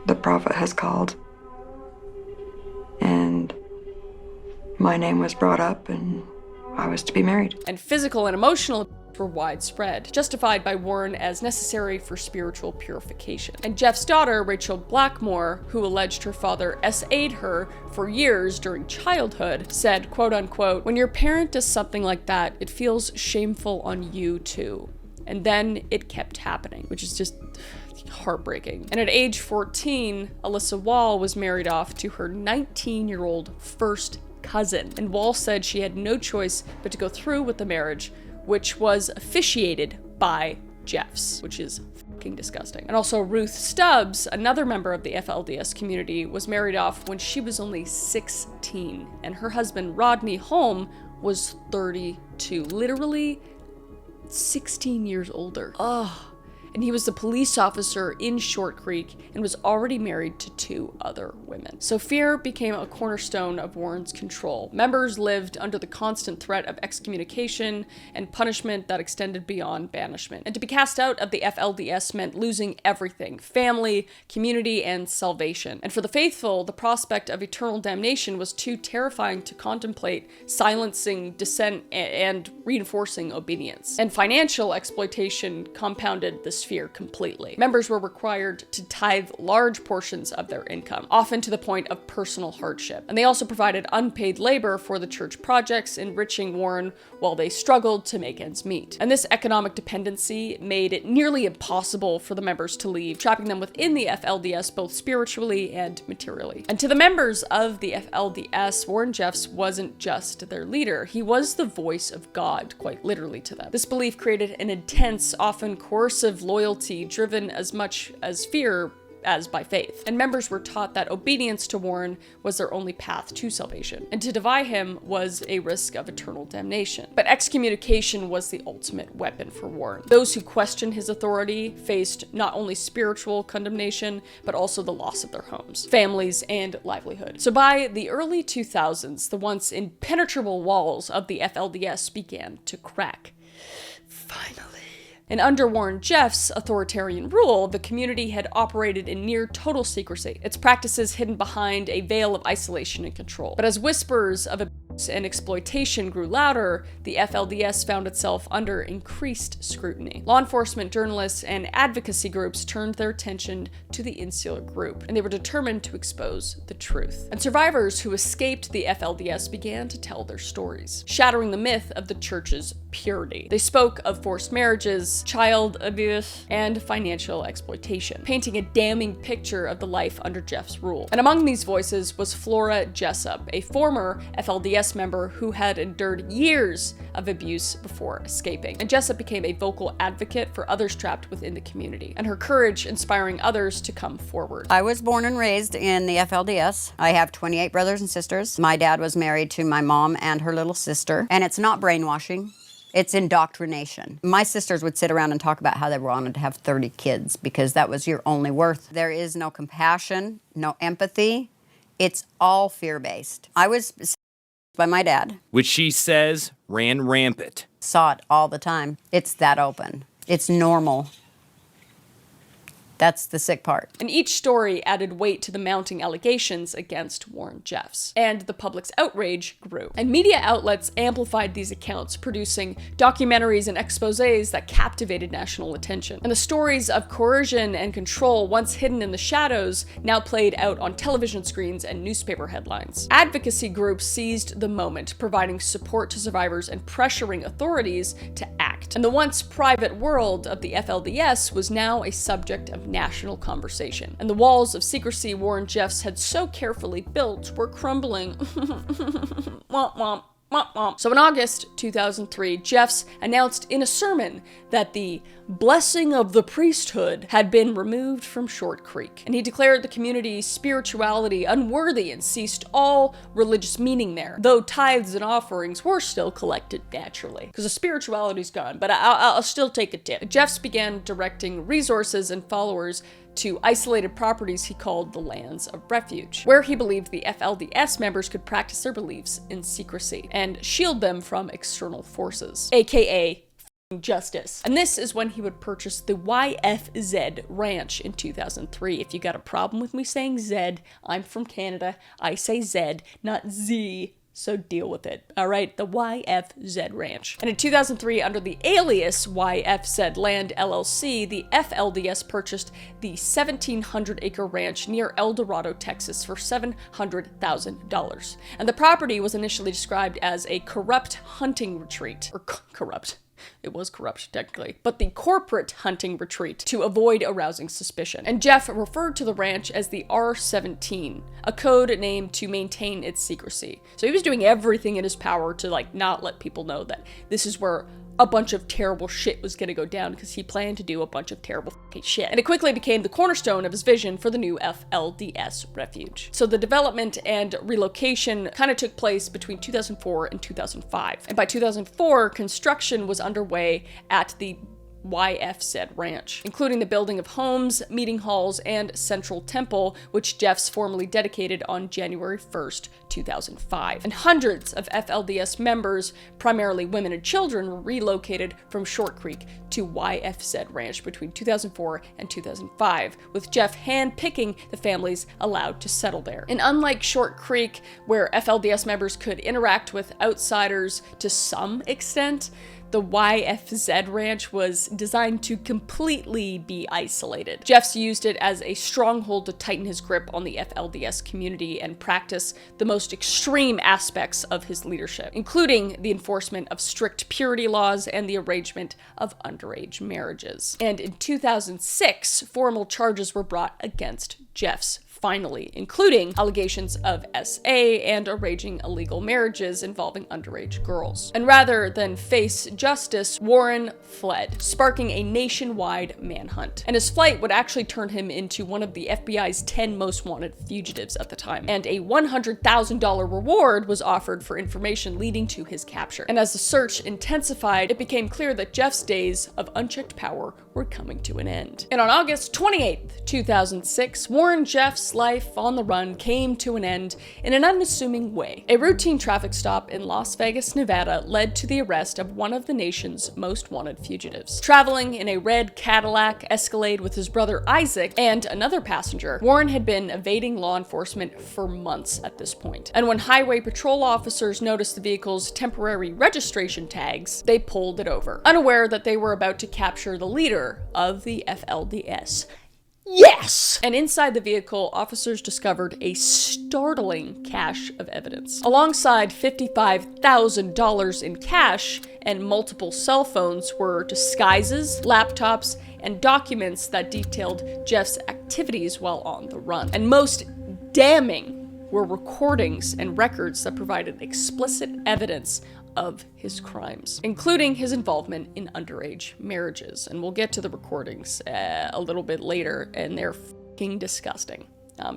S10: the prophet has called, and my name was brought up, and I was to be married.
S1: And physical and emotional abuse were widespread, justified by Warren as necessary for spiritual purification. And Jeff's daughter, Rachel Blackmore, who alleged her father SA'd her for years during childhood, said, quote unquote, "When your parent does something like that, it feels shameful on you too." And then it kept happening, which is just heartbreaking. And at age 14, Alyssa Wall was married off to her 19-year-old first cousin. And Wall said she had no choice but to go through with the marriage, which was officiated by Jeffs, which is fucking disgusting. And also Ruth Stubbs, another member of the FLDS community, was married off when she was only 16. And her husband, Rodney Holm, was 32. Literally 16 years older. Ugh. And he was the police officer in Short Creek and was already married to 2 other women. So fear became a cornerstone of Warren's control. Members lived under the constant threat of excommunication and punishment that extended beyond banishment. And to be cast out of the FLDS meant losing everything: family, community, and salvation. And for the faithful, the prospect of eternal damnation was too terrifying to contemplate, silencing dissent and reinforcing obedience. And financial exploitation compounded this fear completely. Members were required to tithe large portions of their income, often to the point of personal hardship. And they also provided unpaid labor for the church projects, enriching Warren while they struggled to make ends meet. And this economic dependency made it nearly impossible for the members to leave, trapping them within the FLDS both spiritually and materially. And to the members of the FLDS, Warren Jeffs wasn't just their leader, he was the voice of God, quite literally to them. This belief created an intense, often coercive loyalty driven as much as fear as by faith. And members were taught that obedience to Warren was their only path to salvation, and to defy him was a risk of eternal damnation. But excommunication was the ultimate weapon for Warren. Those who questioned his authority faced not only spiritual condemnation, but also the loss of their homes, families, and livelihood. So by the early 2000s, the once impenetrable walls of the FLDS began to crack. Finally. And under Warren Jeffs' authoritarian rule, the community had operated in near total secrecy, its practices hidden behind a veil of isolation and control. But as whispers of abuse and exploitation grew louder, the FLDS found itself under increased scrutiny. Law enforcement, journalists, and advocacy groups turned their attention to the insular group, and they were determined to expose the truth. And survivors who escaped the FLDS began to tell their stories, shattering the myth of the church's purity. They spoke of forced marriages, child abuse, and financial exploitation, painting a damning picture of the life under Jeff's rule. And among these voices was Flora Jessup, a former FLDS member who had endured years of abuse before escaping. And Jessup became a vocal advocate for others trapped within the community, and her courage inspiring others to come forward.
S11: I was born and raised in the FLDS. I have 28 brothers and sisters. My dad was married to my mom and her little sister, and it's not brainwashing. It's indoctrination. My sisters would sit around and talk about how they wanted to have 30 kids because that was your only worth. There is no compassion, no empathy. It's all fear-based. I was by my dad,
S12: which she says ran rampant.
S11: Saw it all the time. It's that open. It's normal. That's the sick part.
S1: And each story added weight to the mounting allegations against Warren Jeffs. And the public's outrage grew. And media outlets amplified these accounts, producing documentaries and exposés that captivated national attention. And the stories of coercion and control, once hidden in the shadows, now played out on television screens and newspaper headlines. Advocacy groups seized the moment, providing support to survivors and pressuring authorities to act. And the once private world of the FLDS was now a subject of national conversation. And the walls of secrecy Warren Jeffs had so carefully built were crumbling. Womp womp. So in August 2003, Jeffs announced in a sermon that the blessing of the priesthood had been removed from Short Creek, and he declared the community's spirituality unworthy and ceased all religious meaning there, though tithes and offerings were still collected naturally, because the spirituality's gone, but I'll still take a tip. Jeffs began directing resources and followers to isolated properties he called the lands of refuge, where he believed the FLDS members could practice their beliefs in secrecy and shield them from external forces, aka justice. And this is when he would purchase the YFZ Ranch in 2003. If you got a problem with me saying Z, I'm from Canada. I say Z, not Z. So deal with it, all right? The YFZ Ranch. And in 2003, under the alias YFZ Land LLC, the FLDS purchased the 1,700-acre ranch near El Dorado, Texas for $700,000. And the property was initially described as a corrupt hunting retreat, or corrupt. It was corrupt, technically, but the corporate hunting retreat to avoid arousing suspicion. And Jeff referred to the ranch as the R-17, a code name to maintain its secrecy. So he was doing everything in his power to, like, not let people know that this is where a bunch of terrible shit was gonna go down, because he planned to do a bunch of terrible fucking shit. And it quickly became the cornerstone of his vision for the new FLDS refuge. So the development and relocation kind of took place between 2004 and 2005. And by 2004, construction was underway at the YFZ Ranch, including the building of homes, meeting halls, and central temple, which Jeffs formally dedicated on January 1st, 2005. And hundreds of FLDS members, primarily women and children, were relocated from Short Creek to YFZ Ranch between 2004 and 2005, with Jeff hand-picking the families allowed to settle there. And unlike Short Creek, where FLDS members could interact with outsiders to some extent, the YFZ Ranch was designed to completely be isolated. Jeffs used it as a stronghold to tighten his grip on the FLDS community and practice the most extreme aspects of his leadership, including the enforcement of strict purity laws and the arrangement of underage marriages. And in 2006, formal charges were brought against Jeffs, finally, including allegations of SA and arranging illegal marriages involving underage girls. And rather than face justice, Warren fled, sparking a nationwide manhunt. And his flight would actually turn him into one of the FBI's 10 most wanted fugitives at the time. And a $100,000 reward was offered for information leading to his capture. And as the search intensified, it became clear that Jeff's days of unchecked power were coming to an end. And on August 28th, 2006, Warren Jeffs' life on the run came to an end in an unassuming way. A routine traffic stop in Las Vegas, Nevada led to the arrest of one of the nation's most wanted fugitives. Traveling in a red Cadillac Escalade with his brother Isaac and another passenger, Warren had been evading law enforcement for months at this point. And when highway patrol officers noticed the vehicle's temporary registration tags, they pulled it over, unaware that they were about to capture the leader of the FLDS. Yes! And inside the vehicle, officers discovered a startling cache of evidence. Alongside $55,000 in cash and multiple cell phones were disguises, laptops, and documents that detailed Jeff's activities while on the run. And most damning were recordings and records that provided explicit evidence of his crimes, including his involvement in underage marriages. And we'll get to the recordings a little bit later, and they're fucking disgusting.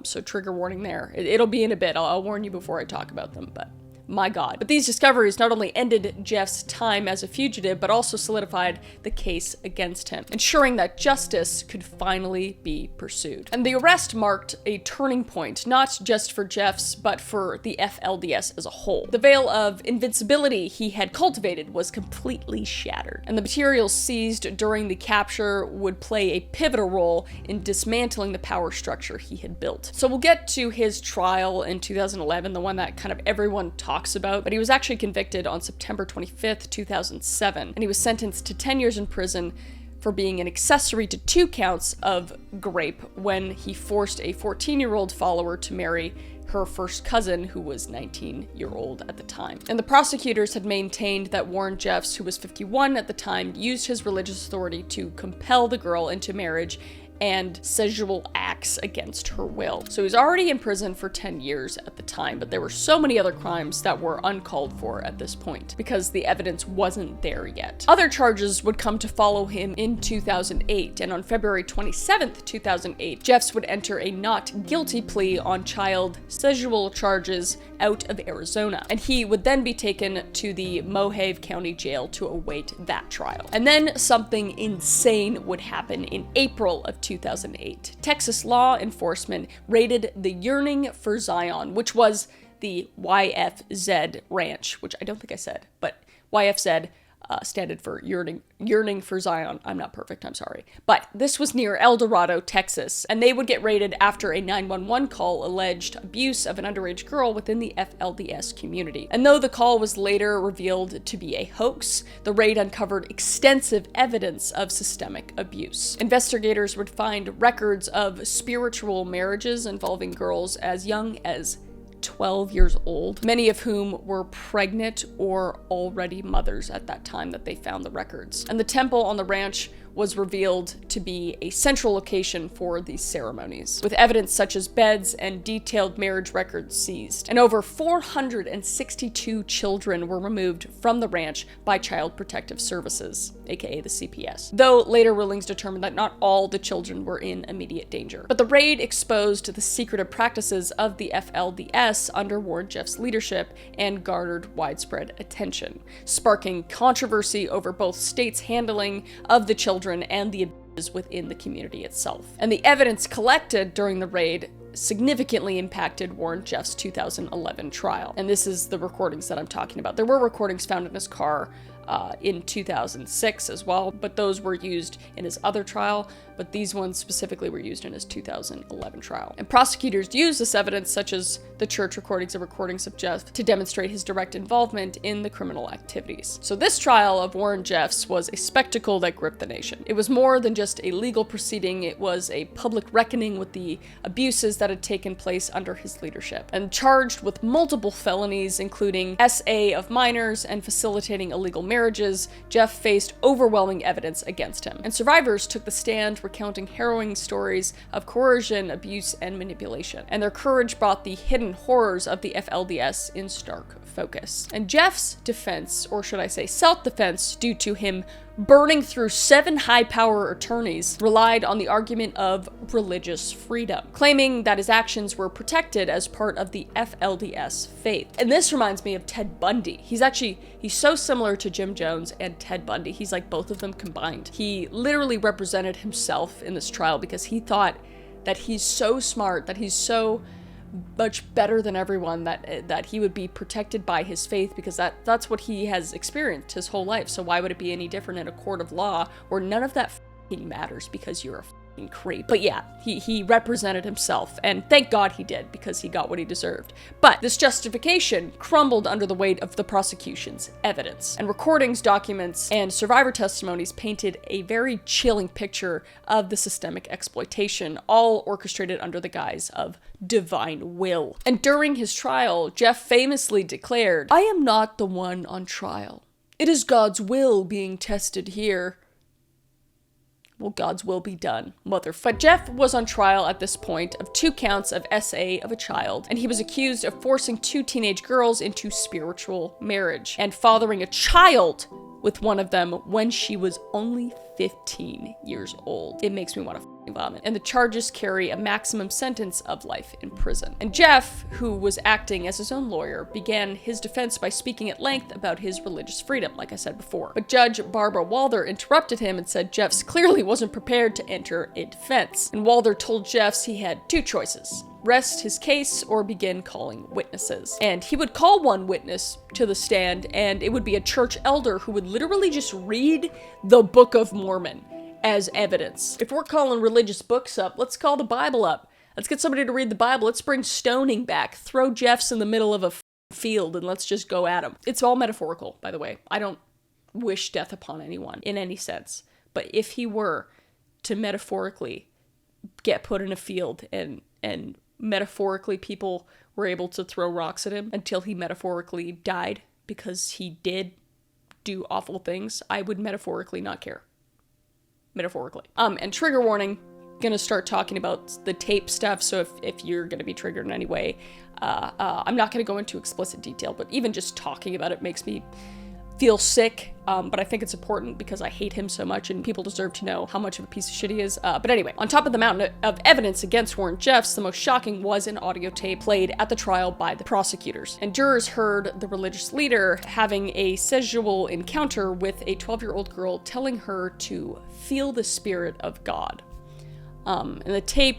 S1: So trigger warning there. It'll be in a bit. I'll warn you before I talk about them, but my God. But these discoveries not only ended Jeff's time as a fugitive, but also solidified the case against him, ensuring that justice could finally be pursued. And the arrest marked a turning point, not just for Jeff's, but for the FLDS as a whole. The veil of invincibility he had cultivated was completely shattered, and the materials seized during the capture would play a pivotal role in dismantling the power structure he had built. So we'll get to his trial in 2011, the one that kind of everyone talks about, but he was actually convicted on September 25th, 2007, and he was sentenced to 10 years in prison for being an accessory to 2 counts of rape when he forced a 14-year-old follower to marry her first cousin, who was 19-year-old at the time. And the prosecutors had maintained that Warren Jeffs, who was 51 at the time, used his religious authority to compel the girl into marriage and sexual acts against her will. So he was already in prison for 10 years at the time, but there were so many other crimes that were uncalled for at this point because the evidence wasn't there yet. Other charges would come to follow him in 2008, and on February 27th, 2008, Jeffs would enter a not guilty plea on child sexual charges out of Arizona, and he would then be taken to the Mohave County Jail to await that trial. And then something insane would happen in April of 2008. Texas law enforcement raided the Yearning for Zion, which was the YFZ Ranch, which I don't think I said, but YFZ standard for yearning for Zion. I'm not perfect, I'm sorry. But this was near El Dorado, Texas, and they would get raided after a 911 call alleged abuse of an underage girl within the FLDS community. And though the call was later revealed to be a hoax, the raid uncovered extensive evidence of systemic abuse. Investigators would find records of spiritual marriages involving girls as young as 12 years old, many of whom were pregnant or already mothers at that time that they found the records. And the temple on the ranch was revealed to be a central location for these ceremonies, with evidence such as beds and detailed marriage records seized. And over 462 children were removed from the ranch by Child Protective Services, aka the CPS, though later rulings determined that not all the children were in immediate danger. But the raid exposed the secretive practices of the FLDS under Warren Jeffs' leadership and garnered widespread attention, sparking controversy over both states' handling of the children and the abuses within the community itself. And the evidence collected during the raid significantly impacted Warren Jeffs' 2011 trial. And this is the recordings that I'm talking about. There were recordings found in his car in 2006 as well, but those were used in his other trial, but these ones specifically were used in his 2011 trial. And prosecutors used this evidence, such as the church recordings and recordings of Jeff, to demonstrate his direct involvement in the criminal activities. So this trial of Warren Jeffs was a spectacle that gripped the nation. It was more than just a legal proceeding, it was a public reckoning with the abuses that had taken place under his leadership. And charged with multiple felonies, including SA of minors and facilitating illegal marriages, Jeff faced overwhelming evidence against him. And survivors took the stand, recounting harrowing stories of coercion, abuse, and manipulation. And their courage brought the hidden horrors of the FLDS in stark focus. And Jeff's defense, or should I say self-defense, due to him burning through 7 high-power attorneys, relied on the argument of religious freedom, claiming that his actions were protected as part of the FLDS faith. And this reminds me of Ted Bundy. He's so similar to Jim Jones and Ted Bundy. He's like both of them combined. He literally represented himself in this trial because he thought that he's so smart, that he's so much better than everyone, that he would be protected by his faith because that's what he has experienced his whole life. So why would it be any different in a court of law where none of that f***ing matters because you're a f***ing creep? But yeah, he represented himself, and thank God he did, because he got what he deserved. But this justification crumbled under the weight of the prosecution's evidence. And recordings, documents, and survivor testimonies painted a very chilling picture of the systemic exploitation, all orchestrated under the guise of divine will. And during his trial, Jeff famously declared, "I am not the one on trial. It is God's will being tested here. Well, God's will be done, But Jeff was on trial at this point of 2 counts of SA of a child, and he was accused of forcing 2 teenage girls into spiritual marriage and fathering a child with one of them when she was only 15 years old. It makes me want to vomit. And the charges carry a maximum sentence of life in prison. And Jeff, who was acting as his own lawyer, began his defense by speaking at length about his religious freedom, like I said before. But Judge Barbara Walder interrupted him and said Jeffs clearly wasn't prepared to enter a defense. And Walder told Jeffs he had 2 choices: rest his case or begin calling witnesses. And he would call one witness to the stand, and it would be a church elder who would literally just read the Book of Mormon as evidence. If we're calling religious books up, let's call the Bible up. Let's get somebody to read the Bible. Let's bring stoning back. Throw Jeffs in the middle of a field and let's just go at him. It's all metaphorical, by the way. I don't wish death upon anyone in any sense. But if he were to metaphorically get put in a field and metaphorically people were able to throw rocks at him until he metaphorically died because he did do awful things, I would metaphorically not care. Metaphorically. And trigger warning, gonna start talking about the tape stuff, so if you're gonna be triggered in any way, I'm not gonna go into explicit detail, but even just talking about it makes me feel sick, but I think it's important because I hate him so much and people deserve to know how much of a piece of shit he is. But anyway, on top of the mountain of evidence against Warren Jeffs, the most shocking was an audio tape played at the trial by the prosecutors. And jurors heard the religious leader having a sexual encounter with a 12-year-old girl, telling her to feel the spirit of God. And the tape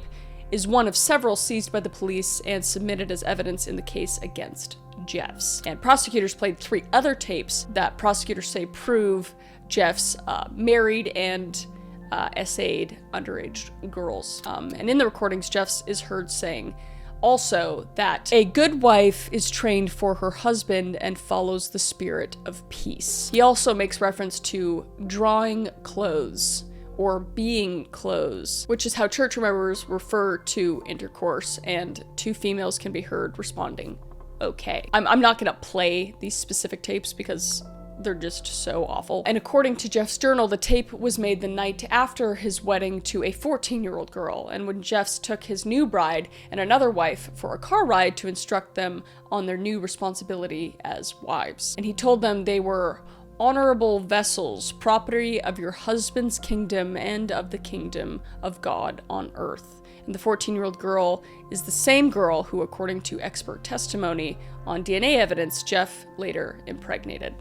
S1: is one of several seized by the police and submitted as evidence in the case against Jeffs. And prosecutors played 3 other tapes that prosecutors say prove Jeffs married and SA'd underage girls. And in the recordings, Jeffs is heard saying also that a good wife is trained for her husband and follows the spirit of peace. He also makes reference to drawing clothes or being clothes, which is how church members refer to intercourse, and 2 females can be heard responding, okay. I'm not gonna play these specific tapes because they're just so awful. And according to Jeff's journal, the tape was made the night after his wedding to a 14-year-old girl, and when Jeffs took his new bride and another wife for a car ride to instruct them on their new responsibility as wives. And he told them they were honorable vessels, property of your husband's kingdom and of the kingdom of God on earth. And the 14-year-old girl is the same girl who, according to expert testimony on DNA evidence, Jeff later impregnated.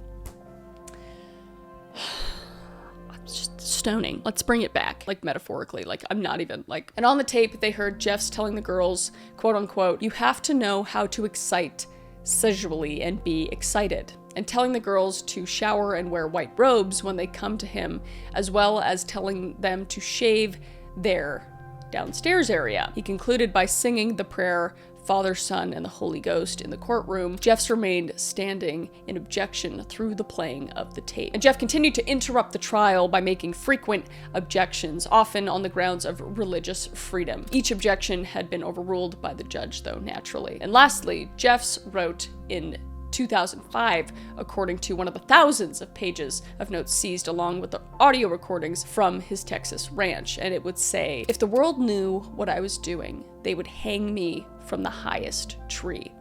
S1: It's just stoning. Let's bring it back, like metaphorically, like I'm not even like. And on the tape, they heard Jeffs telling the girls, quote unquote, "You have to know how to excite sexually and be excited," and telling the girls to shower and wear white robes when they come to him, as well as telling them to shave their downstairs area. He concluded by singing the prayer, Father, Son, and the Holy Ghost in the courtroom. Jeffs remained standing in objection through the playing of the tape. And Jeff continued to interrupt the trial by making frequent objections, often on the grounds of religious freedom. Each objection had been overruled by the judge, though, naturally. And lastly, Jeffs wrote in 2005, according to one of the thousands of pages of notes seized along with the audio recordings from his Texas ranch, and it would say, "If the world knew what I was doing, they would hang me from the highest tree."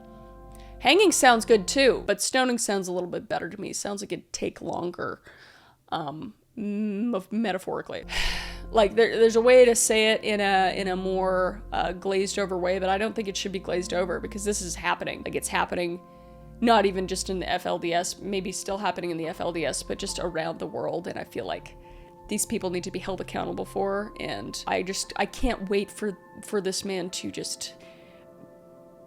S1: Hanging sounds good too, but stoning sounds a little bit better to me. Sounds like it'd take longer, metaphorically. Like there's a way to say it in a more glazed over way, but I don't think it should be glazed over because this is happening. Like it's happening not even just in the FLDS, maybe still happening in the FLDS, but just around the world. And I feel like these people need to be held accountable for. And I can't wait for this man to just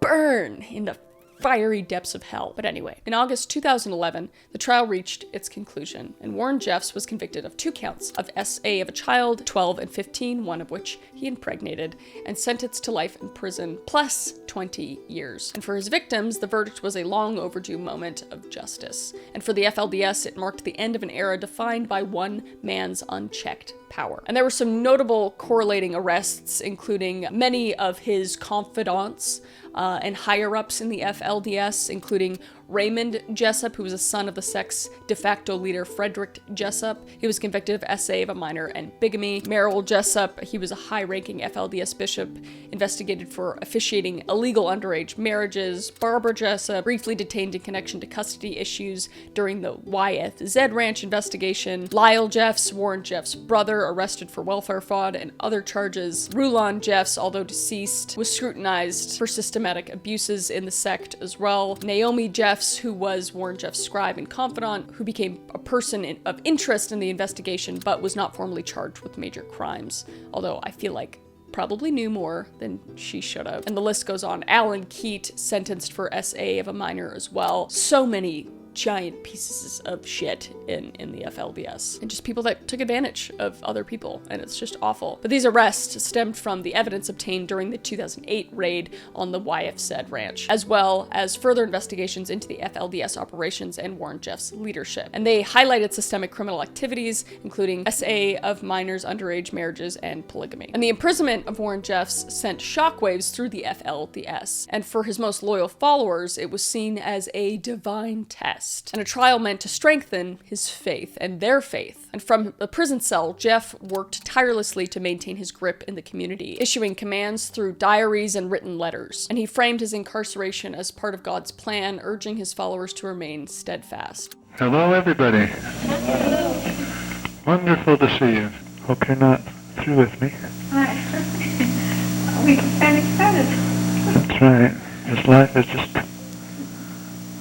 S1: burn in the fiery depths of hell. But anyway, in August 2011, the trial reached its conclusion, and Warren Jeffs was convicted of 2 counts of SA of a child, 12 and 15, one of which he impregnated, and sentenced to life in prison plus 20 years. And for his victims, the verdict was a long overdue moment of justice. And for the FLDS, it marked the end of an era defined by one man's unchecked power. And there were some notable correlating arrests, including many of his confidants and higher-ups in the FLDS, including Raymond Jessup, who was a son of the sect's de facto leader, Frederick Jessup. He was convicted of SA of a minor and bigamy. Merrill Jessup, he was a high-ranking FLDS bishop, investigated for officiating illegal underage marriages. Barbara Jessup, briefly detained in connection to custody issues during the YFZ Ranch investigation. Lyle Jeffs, Warren Jeffs' brother, arrested for welfare fraud and other charges. Rulon Jeffs, although deceased, was scrutinized for systematic abuses in the sect as well. Naomi Jeffs, who was Warren Jeffs' scribe and confidant, who became a person of interest in the investigation, but was not formally charged with major crimes, although I feel like probably knew more than she should have. And the list goes on. Alan Keat, sentenced for SA of a minor as well. So many giant pieces of shit in the FLDS, and just people that took advantage of other people, and it's just awful. But these arrests stemmed from the evidence obtained during the 2008 raid on the YFZ Ranch, as well as further investigations into the FLDS operations and Warren Jeffs' leadership. And they highlighted systemic criminal activities, including SA of minors, underage marriages, and polygamy. And the imprisonment of Warren Jeffs sent shockwaves through the FLDS, and for his most loyal followers, it was seen as a divine test, and a trial meant to strengthen his faith and their faith. And from the prison cell, Jeff worked tirelessly to maintain his grip in the community, issuing commands through diaries and written letters. And he framed his incarceration as part of God's plan, urging his followers to remain steadfast.
S5: Hello, everybody. Hello. Wonderful to see you. Hope you're not through with me.
S13: Hi. We got excited.
S5: That's right. This life is just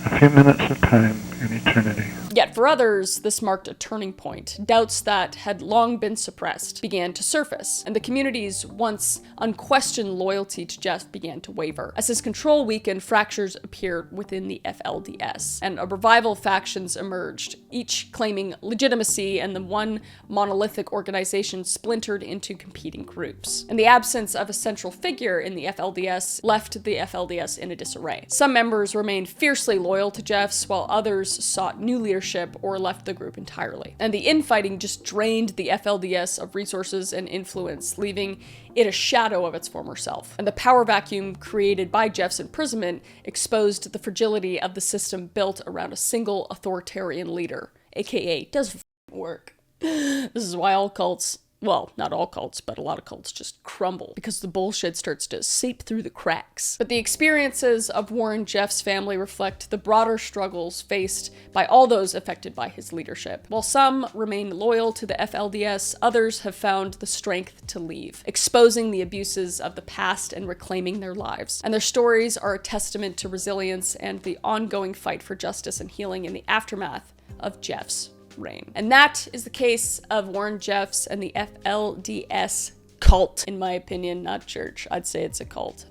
S5: a few minutes of time in eternity.
S1: Yet for others, this marked a turning point. Doubts that had long been suppressed began to surface, and the community's once unquestioned loyalty to Jeff began to waver. As his control weakened, fractures appeared within the FLDS, and a revival of factions emerged, each claiming legitimacy, and the one monolithic organization splintered into competing groups. And the absence of a central figure in the FLDS left the FLDS in a disarray. Some members remained fiercely loyal to Jeff's, while others sought new leadership or left the group entirely. And the infighting just drained the FLDS of resources and influence, leaving it a shadow of its former self. And the power vacuum created by Jeff's imprisonment exposed the fragility of the system built around a single authoritarian leader, aka doesn't work. This is why all cults, well, not all cults, but a lot of cults just crumble because the bullshit starts to seep through the cracks. But the experiences of Warren Jeff's family reflect the broader struggles faced by all those affected by his leadership. While some remain loyal to the FLDS, others have found the strength to leave, exposing the abuses of the past and reclaiming their lives. And their stories are a testament to resilience and the ongoing fight for justice and healing in the aftermath of Jeff's reign. And that is the case of Warren Jeffs and the FLDS cult, in my opinion, not church. I'd say it's a cult.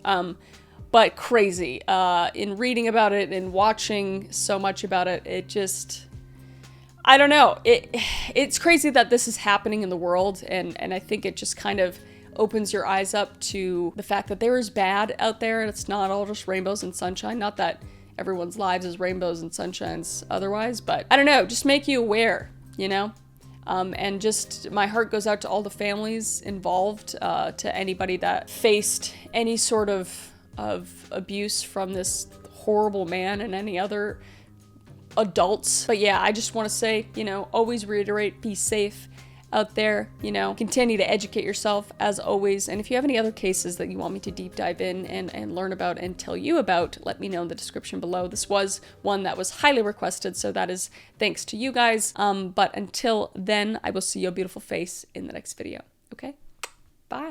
S1: But crazy. In reading about it and watching so much about it, it just, I don't know. It's crazy that this is happening in the world, and I think it just kind of opens your eyes up to the fact that there is bad out there, and it's not all just rainbows and sunshine. Not that everyone's lives is rainbows and sunshines otherwise, but I don't know, just make you aware, you know? And just my heart goes out to all the families involved, to anybody that faced any sort of abuse from this horrible man and any other adults. But yeah, I just want to say, you know, always reiterate, be safe out there, you know, continue to educate yourself as always. And if you have any other cases that you want me to deep dive in and learn about and tell you about, let me know in the description below. This was one that was highly requested, so that is thanks to you guys. But until then, I will see your beautiful face in the next video. Okay? Bye.